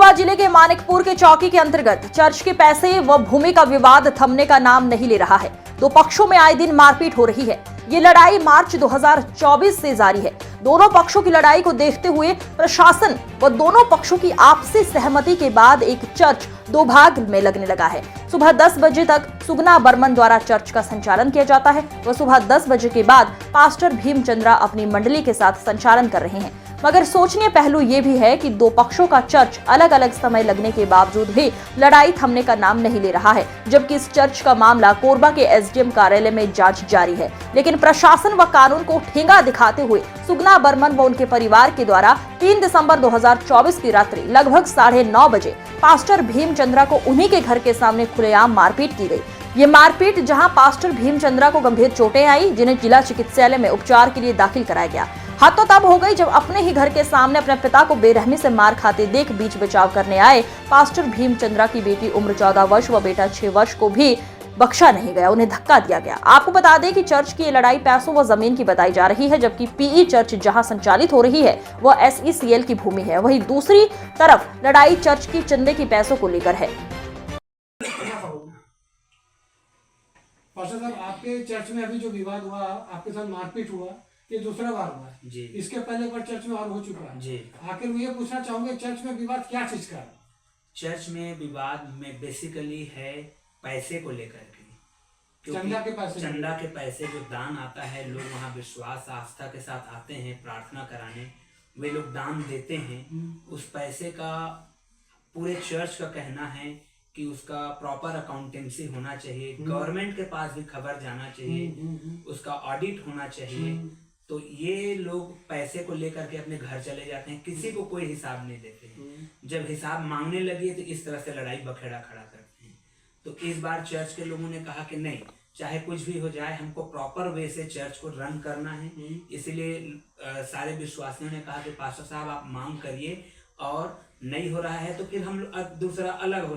खंडवा जिले के मानिकपुर के चौकी के अंतर्गत चर्च के पैसे व भूमि का विवाद थमने का नाम नहीं ले रहा है। दो पक्षों में आए दिन मारपीट हो रही है। ये लड़ाई मार्च 2024 से जारी है। दोनों पक्षों की लड़ाई को देखते हुए प्रशासन व दोनों पक्षों की आपसी सहमति के बाद एक चर्च दो भाग में लगने लगा है। सुबह 10 बजे तक सुगना बर्मन द्वारा चर्च का संचालन किया जाता है व सुबह 10 बजे के बाद पास्टर भीमचंद्रा अपनी मंडली के साथ संचालन कर रहे हैं। मगर सोचनीय पहलू ये भी है कि दो पक्षों का चर्च अलग अलग समय लगने के बावजूद भी लड़ाई थमने का नाम नहीं ले रहा है, जबकि इस चर्च का मामला कोरबा के एसडीएम कार्यालय में जांच जारी है। लेकिन प्रशासन व कानून को ठेंगा दिखाते हुए सुगना बर्मन व उनके परिवार के द्वारा 3 दिसंबर 2024 की रात्रि लगभग 9:30 बजे पास्टर भीमचंद्रा को उन्हीं के घर के सामने खुलेआम मारपीट की गई। ये मारपीट जहां पास्टर भीमचंद्रा को गंभीर चोटें आई, जिन्हें जिला चिकित्सालय में उपचार के लिए दाखिल कराया गया। हद तो तब हो गई जब अपने ही घर के सामने अपने पिता को बेरहमी से मार खाते देख बीच बचाव करने आए पास्टर भीमचंद्रा की बेटी उम्र 14 वर्ष व बेटा 6 वर्ष को भी बख्शा नहीं गया, उन्हें धक्का दिया गया। आपको बता दें कि चर्च की लड़ाई पैसों व जमीन की बताई जा रही है, जबकि पीई चर्च जहां संचालित हो रही है वह एसईसीएल की भूमि है। वहीं दूसरी तरफ लड़ाई चर्च की चंदे की पैसों को लेकर है। पास्टर साहब, आपके चर्च में अभी जो विवाद हुआ, आपके साथ मारपीट हुआ, ये दूसरा बार हुआ है जी। इसके पहले पर चर्च में और हो चुका है जी। आखिर मैं ये पूछना चाहूंगा, चर्च में विवाद क्या चीज का है? चर्च में विवाद में बेसिकली है पैसे को लेकर के, चंदा के पैसे, चंदा के पैसे जो दान आता है, लोग वहाँ विश्वास आस्था के साथ आते हैं प्रार्थना कराने, वे लोग दान देते हैं। उस पैसे का पूरे चर्च का कहना है कि उसका प्रॉपर अकाउंटेंसी होना चाहिए, गवर्नमेंट के पास भी खबर जाना चाहिए, उसका ऑडिट होना चाहिए। तो ये लोग पैसे को लेकर के अपने घर चले जाते हैं, किसी को कोई हिसाब नहीं देते हैं। जब हिसाब मांगने लगे तो इस तरह से लड़ाई बखेड़ा खड़ा करते हैं। तो इस बार चर्च के लोगों ने कहा कि नहीं, चाहे कुछ भी हो जाए, हमको प्रॉपर वे से चर्च को रन करना है। इसलिए सारे विश्वासियों ने कहा कि पास्टर साहब आप मांग करिए, और नहीं हो रहा है तो फिर हम दूसरा अलग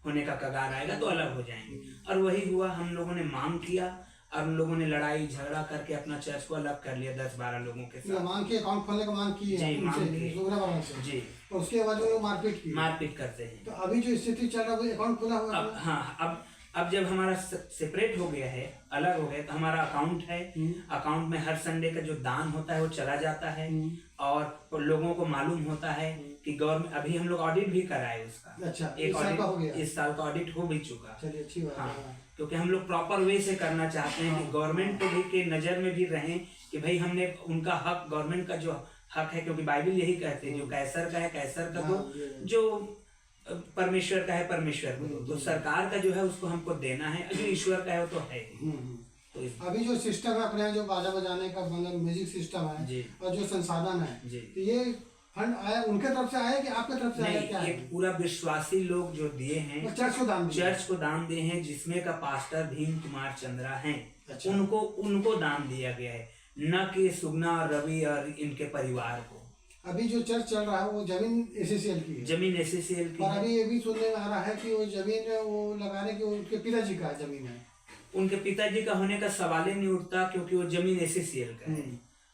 होने का कगार आएगा तो अलग हो जाएंगे। और वही हुआ, हम लोगों ने मांग किया और हम लोगों ने लड़ाई झगड़ा करके अपना चर्च को अलग कर लिया 10-12 लोगों के साथ। मांग की, अकाउंट खोलने का मांग की है जी, मांग की जी। और उसके बाद वो मारपीट करते हैं। तो अभी जो स्थिति चल रहा है, अकाउंट खुला हुआ है। हाँ, अब जब हमारा सेपरेट हो गया है, अलग हो गया, तो हमारा अकाउंट है। अकाउंट में हर संडे का जो दान होता है वो चला जाता है, और लोगों को मालूम होता है कि गवर्नमेंट, अभी हम लोग ऑडिट भी कराए उसका। अच्छा, एक ऑडिट इस साल का ऑडिट हो भी चुका। चलिए, अच्छी बात है। क्योंकि हम लोग प्रॉपर वे से करना चाहते हैं कि गवर्नमेंट को भी के नजर में भी रहें कि भाई हमने उनका हक, गवर्नमेंट का जो हक है, क्योंकि बाइबल यही कहते हैं जो कैसर का है कैसर का दो, जो परमेश्वर का है परमेश्वर को दो। तो सरकार का जो है उसको हमको देना है, जो ईश्वर का है वो तो है। तो अभी जो सिस्टम है अपने यहाँ, जो बाजा बजाने का मतलब म्यूजिक सिस्टम है और जो संसाधन है, तो ये फंड आया उनके तरफ से आया कि आपके तरफ से आया? क्या है? पूरा विश्वासी लोग जो दिए हैं, चर्च को दान दिए हैं, जिसमें का पास्टर भीम कुमार चंद्रा हैं। अच्छा। उनको दान दिया गया है, न कि सुगना, रवि और इनके परिवार को। अभी जो चर्च चल रहा है वो जमीन एसईसीएल की है। जमीन एसईसीएल की और अभी ये भी सुनने में आ रहा है कि वो जमीन वो लगाने की उनके पिताजी का जमीन है। उनके पिताजी का होने का सवाल ही नहीं उठता, क्योंकि वो जमीन एसईसीएल का है।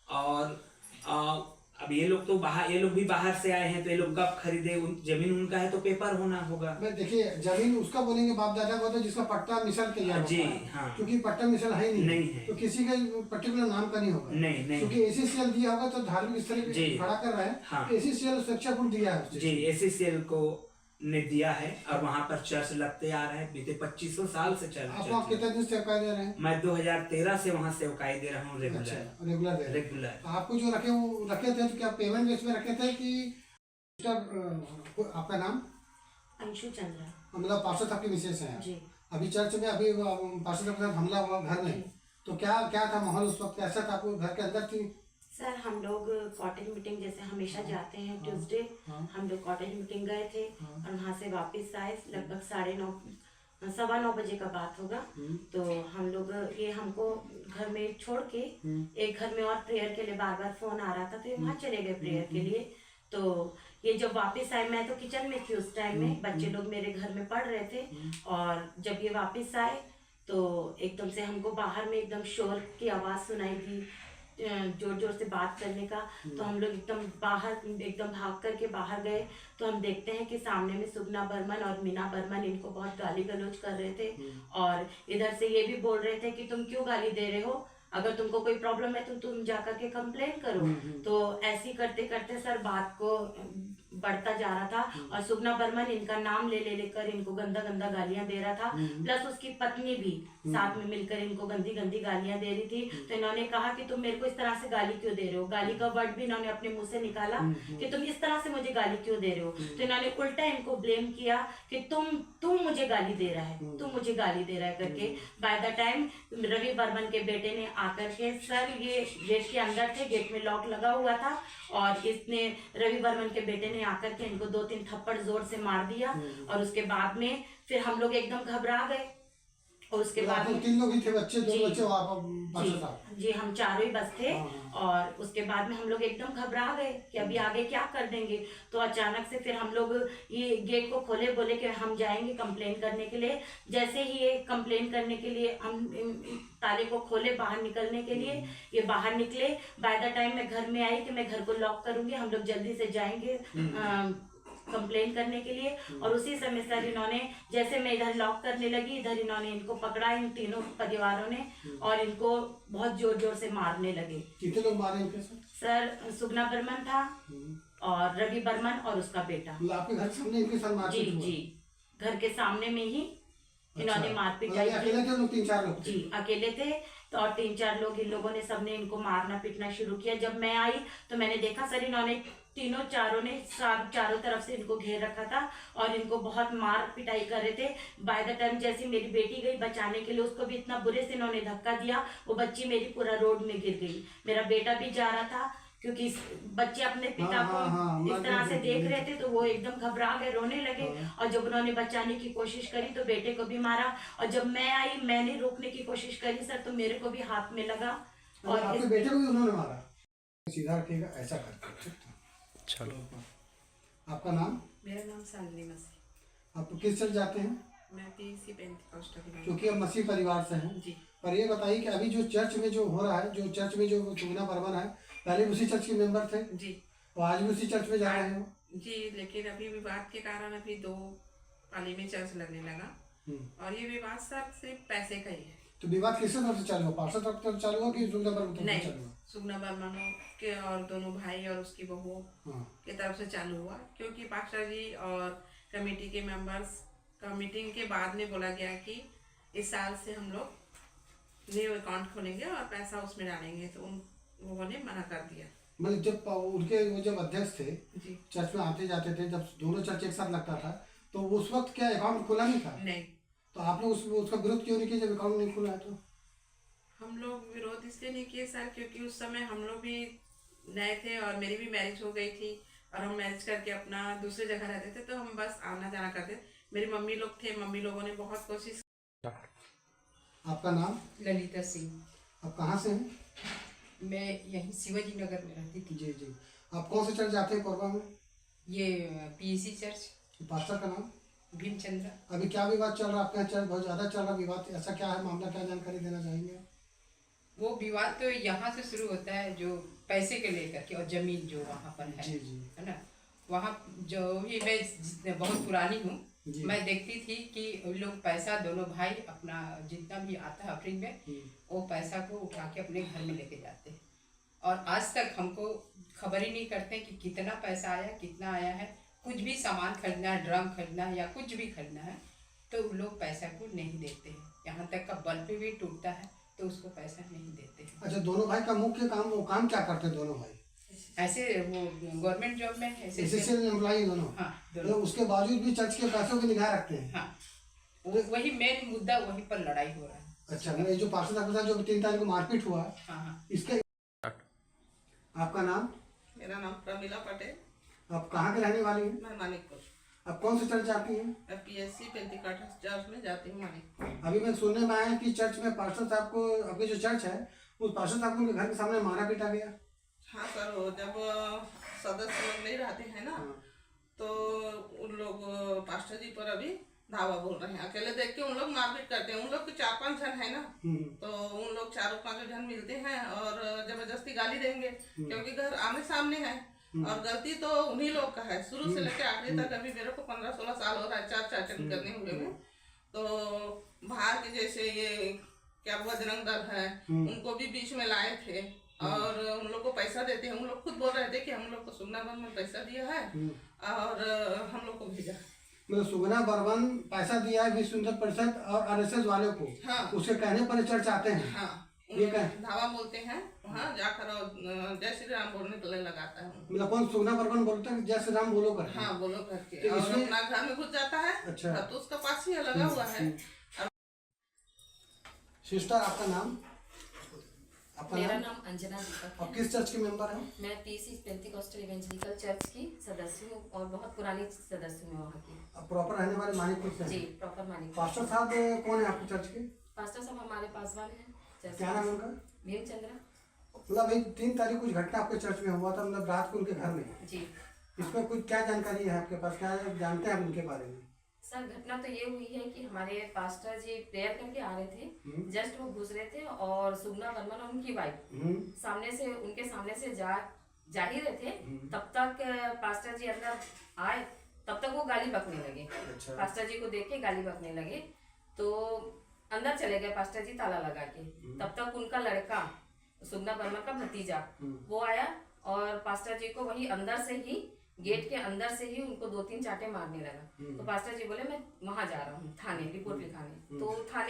और अब ये लोग भी बाहर से आए हैं, तो ये लोग कब खरीदे? जमीन उनका है तो पेपर होना होगा। देखिए, जमीन उसका बोलेंगे बाप दादा को, तो जिसका पट्टा मिसल तैयार जी हाँ, क्योंकि पट्टा मिसल है नहीं है, तो किसी का पर्टिकुलर नाम का नहीं होगा। नहीं, क्योंकि एसईसीएल दिया होगा तो धार्मिक स्थल खड़ा कर रहे हैं। हाँ। एसईसीएल सुरक्षा गुण दिया है जी, एसईसीएल को ने दिया है, और वहाँ पर चर्च लगते आ रहे हैं, बीते 2500 साल से चल रहे हैं। आप कितने दिन सेवकाई दे रहे हैं? मैं 2013 से वहाँ सेवकाई दे रहा हूँ, रेगुलर। आपको जो रखे थे, तो क्या पेमेंट बेस में रखे थे कि आपका नाम? अंशु चंद्रा। मतलब पार्षद आपकी विशेष है जी। अभी चर्च में अभी पार्षद के साथ हमला हुआ घर में, तो क्या था माहौल उस वक्त? कैसा था? आपको घर के अंदर थी? सर, हम लोग कॉटेज मीटिंग जैसे हमेशा जाते हैं ट्यूसडे, हम लोग कॉटेज मीटिंग गए थे और वहाँ से वापस आए लगभग 9:30 सवा 9 बजे का बात होगा। तो हम लोग ये हमको घर में छोड़ के एक घर में और प्रेयर के लिए बार फोन आ रहा था, तो ये वहाँ चले गए प्रेयर के लिए। तो ये जब वापस आए, मैं तो किचन में थी उस टाइम में, बच्चे लोग मेरे घर में पढ़ रहे थे, और जब ये वापस आए तो एकदम से हमको बाहर में एकदम शोर की आवाज़ सुनाई दी। जोर जोर से बात करने का। तो हम लोग एकदम भाग करके बाहर गए तो हम देखते हैं कि सामने में सुगना बर्मन और मीना बर्मन इनको बहुत गाली गलौज कर रहे थे और इधर से ये भी बोल रहे थे कि तुम क्यों गाली दे रहे हो, अगर तुमको कोई प्रॉब्लम है तो तुम जाकर के कंप्लेन करो। तो ऐसे करते करते सर बात को बढ़ता जा रहा था और सुगना बर्मन इनका नाम ले लेकर इनको गंदा गंदा गालियां दे रहा था, प्लस उसकी पत्नी भी साथ में मिलकर इनको गंदी गंदी गालियां दे रही थी। तो इन्होंने कहा कि तुम मेरे को इस तरह से गाली क्यों दे रहे हो, गाली का वर्ड भी इन्होंने अपने मुंह से निकाला कि तुम इस तरह से मुझे गाली क्यों दे रहे हो। तो इन्होंने उल्टा इनको ब्लेम किया कि तुम मुझे गाली दे रहा है, तुम मुझे गाली दे रहा है करके। By the time Ravi Barman के बेटे ने आकर के, सर ये गेट के अंदर थे, गेट में लॉक लगा हुआ था और इसने रवि बर्मन के बेटे ने आकर के इनको 2-3 थप्पड़ जोर से मार दिया और उसके बाद में फिर हम लोग एकदम घबरा गए। और उसके बाद में 3 लोग ही थे, बच्चे 2 बच्चे वहाँ जी हम चारों ही बस थे। और उसके बाद में हम लोग एकदम घबरा गए कि अभी आगे क्या कर देंगे। तो अचानक से फिर हम लोग ये गेट को खोले, बोले कि हम जाएंगे कंप्लेन करने के लिए। जैसे ही ये कंप्लेन करने के लिए हम ताले को खोले बाहर निकलने के लिए, ये बाहर निकले। बाय द टाइम मैं घर में आई कि मैं घर को लॉक करूंगी, हम लोग जल्दी से जाएंगे कंप्लेन करने के लिए। और उसी समय सर इन्होंने, जैसे मैं इधर लॉक करने लगी, इधर इन्होंने इनको पकड़ा, इन तीनों परिवारों ने, और इनको बहुत जोर जोर से मारने लगे। कितने लोग मारे इनके सर सुगना बर्मन था और रवि बर्मन और उसका बेटा। आपके घर के सामने इनके साथ मारपीट हुआ? जी घर के सामने में ही इन्होंने मारपीट की। अकेले थे लोग? 3-4 लोग जी अकेले थे। तो और 3-4 लोग, इन लोगों ने सबने इनको मारना पीटना शुरू किया। जब मैं आई तो मैंने देखा सर इन्होंने चारों ने चारों तरफ से इनको घेर रखा था और इनको बहुत मार पिटाई कर रहे थे। बाय द टाइम जैसे मेरी बेटी गई बचाने के लिए, उसको भी इतना बुरे से इन्होंने धक्का दिया, वो बच्ची मेरी पूरा रोड में गिर गई। मेरा बेटा भी जा रहा था क्योंकि बच्चे अपने पिता को इस तरह से देख रहे थे तो वो एकदम घबरा गए, रोने लगे। और जब उन्होंने बचाने की कोशिश करी तो बेटे को भी मारा। और जब मैं आई, मैंने रोकने की कोशिश करी सर, तो मेरे को भी हाथ में लगा। और आपके बेटे को भी उन्होंने मारा? सीधा रखिएगा, ऐसा करके। चलो। आपका नाम? मेरा नाम सालनी मसीह। आप किस चर्च जाते हैं? मैं पीसी पेंटिकॉस्ट की। क्योंकि आप मसीह परिवार से हैं जी। पर ये बताइए कि अभी जो चर्च में जो हो रहा है, जो चर्च में जो सुगना बर्मन है, पहले उसी चर्च के मेंबर थे जी, और आज भी उसी चर्च में जा रहे हो? जी, लेकिन अभी विवाद के कारण अभी 2 पाली में चर्च लगने लगा और ये विवाद सिर्फ पैसे का ही है। तो विवाद किससे तरफ से चालू हुआ? पार्षद तरफ चालू हुआ कि सुगना बर्मन तरफ से चालू हुआ? सुगना बर्मन के और दोनों भाई और उसकी बहू की तरफ से चालू हुआ, क्योंकि पास्टर जी और कमेटी के मेंबर्स का मीटिंग के बाद में बोला गया कि इस साल से हम लोग न्यू अकाउंट खोलेंगे और पैसा उसमें डालेंगे। तो उन लोगों ने मना कर दिया। मतलब जब उनके वो जब अध्यक्ष थे जी, चर्च में आते जाते थे, जब दोनों चर्च एक साथ लगता था, तो उस वक्त क्या अकाउंट खुला नहीं था? नहीं। तो आपने उसका विरोध क्यों नहीं किया जब अकाउंट नहीं खुला है? तो हम लोग विरोध इसलिए नहीं किए सर, क्योंकि उस समय हम लोग भी नए थे और मेरी भी मैरिज हो गई थी और हम मैरिज करके अपना दूसरे जगह रहते थे, तो हम बस आना जाना करते। मेरी मम्मी लोग थे, मम्मी लोगों ने बहुत कोशिश। आपका नाम? ललिता सिंह। आप कहाँ से हैं? मैं यहीं शिवाजी नगर में रहती थी। जी जी। आप कौन से चर्च जाते हैं कोरबा में? ये पीएसी चर्च। पास्टर का नाम? भीमचंद्र। अभी क्या विवाद चल रहा है आपका? चर्च बहुत ज्यादा चल रहा विवाद, ऐसा क्या है मामला, क्या जानकारी देना चाहेंगे? वो विवाद तो यहाँ से शुरू होता है, जो पैसे के लेकर के, और जमीन जो वहाँ पर है। जी जी। है ना, वहाँ जो भी मैं बहुत पुरानी हूँ, मैं देखती थी कि लोग पैसा, दोनों भाई अपना जितना भी आता है अप्रैल में, वो पैसा को उठा के अपने घर में लेके जाते हैं। और आज तक हमको खबर ही नहीं करते कि कितना पैसा आया, कितना आया है। कुछ भी सामान खरीदना है, ड्रम खरीदना है या कुछ भी खरीदना है, तो लोग पैसा को नहीं देते हैं। यहाँ तक का बल्ब भी टूटता है तो उसको पैसा नहीं देते हैं। अच्छा, दोनों भाई का मुख्य काम, वो काम क्या करते हैं दोनों भाई? ऐसे वो गवर्नमेंट जॉब में है, एसएसएल एम्प्लॉई दोनों? हाँ, तो उसके बावजूद भी चर्च के पैसों की निगाह रखते हैं? हाँ, वही मेन मुद्दा, वही पर लड़ाई हो रहा है। अच्छा, ये जो पार्षद के साथ जो 3 तारीख को मारपीट हुआ, हाँ, इसके आपका नाम? मेरा नाम प्रमिला पटेल। आप कहाँ के रहने वाली हैं? मैं मानिकपुर। आप कौन से चर्च जाती हैं? मैं पीएससी पेंटिकॉस्ट चर्च में जाती हूँ मानिकपुर। अभी मैं सुनने में आया कि चर्च में पार्षद साहब को, आपके जो चर्च है उस पार्षद साहब को उनके घर के सामने मारा पीटा गया। हाँ सर, वो जब सदस्य लोग नहीं रहते हैं ना, तो उन लोग पास्टर जी पर अभी धावा बोल रहे हैं। अकेले देख के उन लोग मारपीट करते हैं। उन लोग के 4-5 जन है ना, तो उन लोग 4-5 जन मिलते हैं और जबरदस्ती गाली देंगे, क्योंकि घर आमने सामने है और गलती तो उन्हीं लोग का है शुरू से लेकर आखिरी तक। अभी मेरे को 15-16 साल हो रहा है चाचा करने हुए में। तो बाहर के जैसे ये क्या बजरंग दल है, उनको भी बीच में लाए थे और उन लोग को पैसा देते हैं। उन लोग खुद बोल रहे थे कि हम लोग को सुगना बर्मन में पैसा दिया है और हम लोग को भेजा। मतलब सुगना बर्मन पैसा दिया है विश्व हिंदू परिषद और आरएसएस वाले को। हाँ। उसके कहने पर चर्च आते हैं। हाँ, ये क्या धावा बोलते हैं वहाँ जाकर और जय श्री राम बोलने के लिए लगाता है। मतलब कौन सुगना बर्मन बोलता है जय श्री राम बोलो कर? हाँ, बोलो करके तो और इसमें अपना घर में घुस जाता है। अच्छा। तो उसका पास ही लगा हुआ है। सिस्टर आपका नाम? मेरा नाम अंजना दीपक और है। किस चर्च के मेंबर हैं? मैं पीसी पेंटिकॉस्टल इवेंजलिकल चर्च की सदस्य हूँ और बहुत पुरानी सदस्य हूँ वहाँ की। आप प्रॉपर रहने वाले मानिकपुर से? जी, प्रॉपर मानिक। पास्टर साहब कौन है आपके चर्च के? पास्टर साहब हमारे पास वाले हैं चर्च। क्या नाम है उनका? भीमचंद्र। मतलब भाई 3 तारीख कुछ घटना आपके चर्च में हुआ था, मतलब रात को उनके घर में। जी। इसमें कुछ क्या जानकारी है आपके पास, क्या जानते हैं उनके बारे में? सर, घटना तो ये हुई है कि हमारे पास्टर जी प्रेयर करके आ रहे थे, जस्ट वो घुस रहे थे और सुगना बर्मन और उनकी वाइफ सामने से उनके सामने से जा ही रहे थे। तब तक पास्टर जी अंदर आए, तब तक वो गाली बकने लगे। अच्छा। पास्टर जी को देख के गाली बकने लगे तो अंदर चले गए पास्टर जी ताला लगा के। तब तक उनका लड़का सुगना बर्मन का भतीजा वो आया और पास्टर जी को वही अंदर से ही गेट के अंदर से ही उनको 2-3 चाटे मारने लगा। तो पास्टर जी बोले मैं वहां जा रहा हूँ थाने रिपोर्ट लिखाने। तो थाने